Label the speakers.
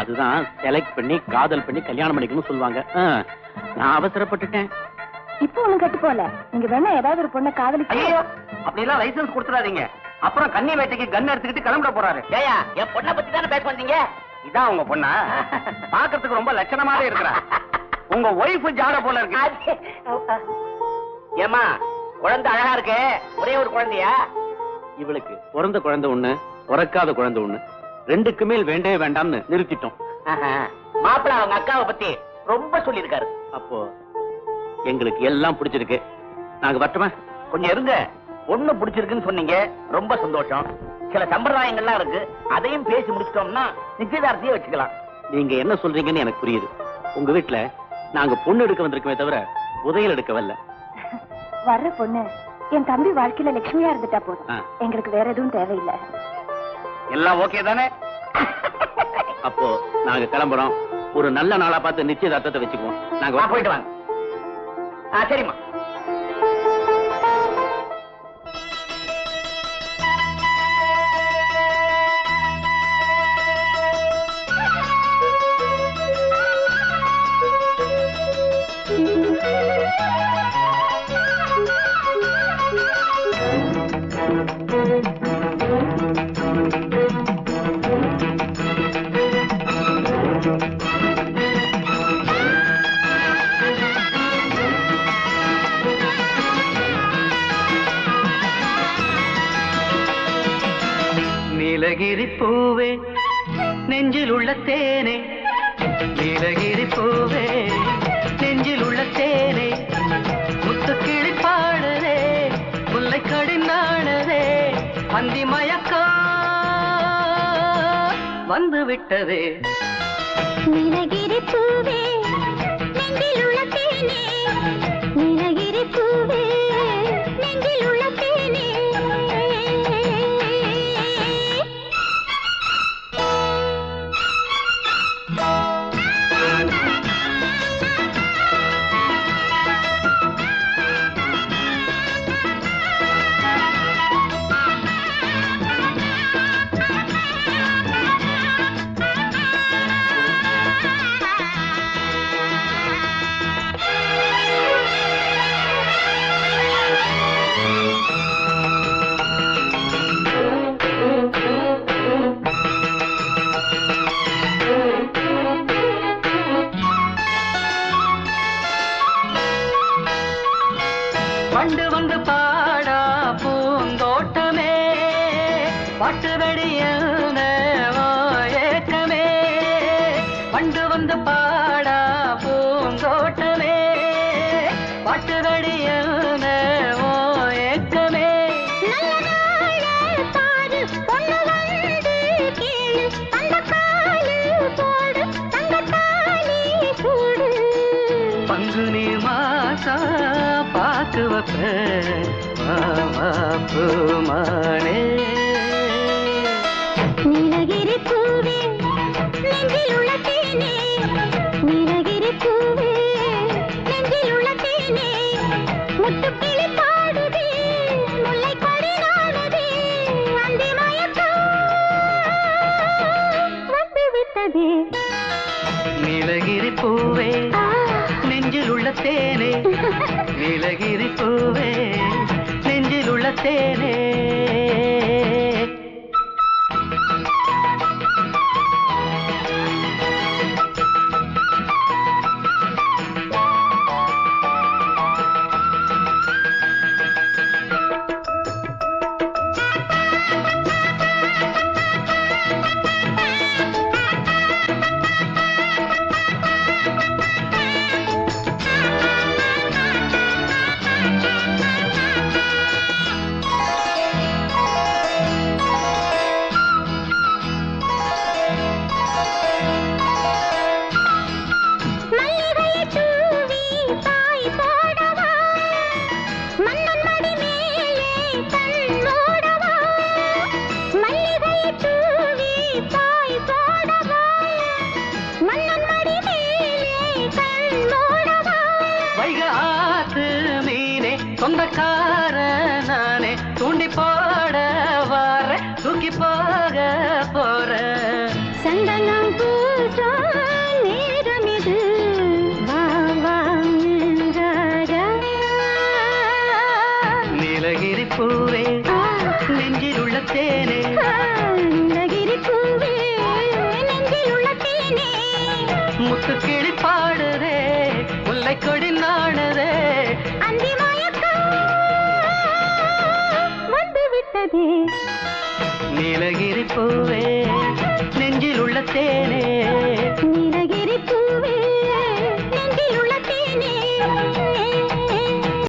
Speaker 1: அதுதான் செலக்ட் பண்ணி காதல் பண்ணி கல்யாணம் பண்ணிக்கணும்னு சொல்லுவாங்க. நான் அவசரப்பட்டுட்டேன்.
Speaker 2: இப்போ ஒண்ணு கட்டு போல. நீங்க வேணா ஏதாவது ஒரு பொண்ணை காதலிச்சு.
Speaker 1: அப்படிலாம் லைசன்ஸ் கொடுத்துடாதீங்க. அப்புறம் கன்னி வேட்டைக்கு கன் எடுத்துக்கிட்டு கிளம்பிட போறாரு.
Speaker 3: ஏயா என் பொண்ணை பத்தி தானே பேச வந்தீங்க?
Speaker 1: இதான் உங்க பொண்ணா? பாக்கிறதுக்கு ரொம்ப லட்சணமாவே இருக்கிறா. உங்க ஒய்ஃப் ஜாட போல இருக்கு.
Speaker 3: ஏமா குழந்தை அழகா இருக்கு. ஒரே ஒரு குழந்தையா?
Speaker 1: இவளுக்கு பிறந்த குழந்தை ஒண்ணு, பிறக்காத குழந்தை ஒண்ணு. ரெண்டுக்கு மேல் வேண்டவே வேண்டாம்னு நிறுத்திட்டோம்.
Speaker 3: மாப்பிள்ள அவங்க அக்காவை பத்தி ரொம்ப சொல்லியிருக்காரு.
Speaker 1: அப்போ எங்களுக்கு எல்லாம் பிடிச்சிருக்கு. நாங்க வரட்டுமா?
Speaker 3: கொஞ்சம் இருங்க. பொண்ணு பிடிச்சிருக்குன்னு சொன்னீங்க, ரொம்ப சந்தோஷம். சில சம்பிரதாயங்கள்லாம் இருக்கு, அதையும் பேசி முடிச்சிட்டோம்னா நிச்சயதார்த்தையே வச்சுக்கலாம்.
Speaker 1: நீங்க என்ன சொல்றீங்கன்னு எனக்கு புரியுது. உங்க வீட்டுல நாங்க பொண்ணு எடுக்க வந்திருக்கவே தவிர புதையல் எடுக்க வரல.
Speaker 2: வர்ற பொண்ணு என் தம்பி வாழ்க்கையில லட்சுமியா இருந்துட்டா போதும். எங்களுக்கு வேற எதுவும் தேவையில்லை.
Speaker 1: எல்லாம் ஓகே தானே? அப்போ நாங்க கிளம்புறோம். ஒரு நல்ல நாளா பார்த்து நிச்சயதார்த்தத்தை வச்சுக்குவோம். நாங்க
Speaker 3: போயிட்டு வாங்க. சரிம்மா.
Speaker 4: நீலகிரி பூவே நெஞ்சில் உள்ள தேனே, நீலகிரி பூவே நெஞ்சில் உள்ள தேனே, முத்துக்கிளி பாடுதே முல்லை கடிநாடுதே, அந்தி மயக்கம் வந்து விட்டதே.
Speaker 2: நீலகிரி பூவே நெஞ்சில் உள்ள தேனே, நீலகிரி பூவே நெஞ்சில் உள்ள தேனே.
Speaker 4: பண்டு வந்து பாடா பூந்தோட்டமே, பாட்டு வெடியான ஏக்கமே, பண்டு வந்து பாடா பூந்தோட்டமே, பாட்டு வெடியான ஏக்கமே. பங்குனி மாசா பாக்கு வப்பூமானே.
Speaker 2: நீலகிரி பூவே நெஞ்சில் உள்ள தேனே, நீலகிரி பூவே நெஞ்சில் உள்ள தேனே, முத்துக்கிளி பாடுதே முல்லை கொடி நாடுதே, அந்தி மயக்கம் வந்து விட்டதே.
Speaker 4: நீலகிரி பூவே நெஞ்சில் உள்ள தேனே, நீலகிரி பூவே நெஞ்சில் உள்ள தேனே. நீலகிரி பூவே நெஞ்சில் உள்ள தேனே
Speaker 2: நீலகிரி பூவே நெஞ்சில் உள்ள தேனே
Speaker 4: முத்து கிளி பாடுதே முல்லை கொடி நாடுதே
Speaker 2: அந்தி மயக்கம் வந்து விட்டதே
Speaker 4: நீலகிரி பூவே நெஞ்சில் உள்ள தேனே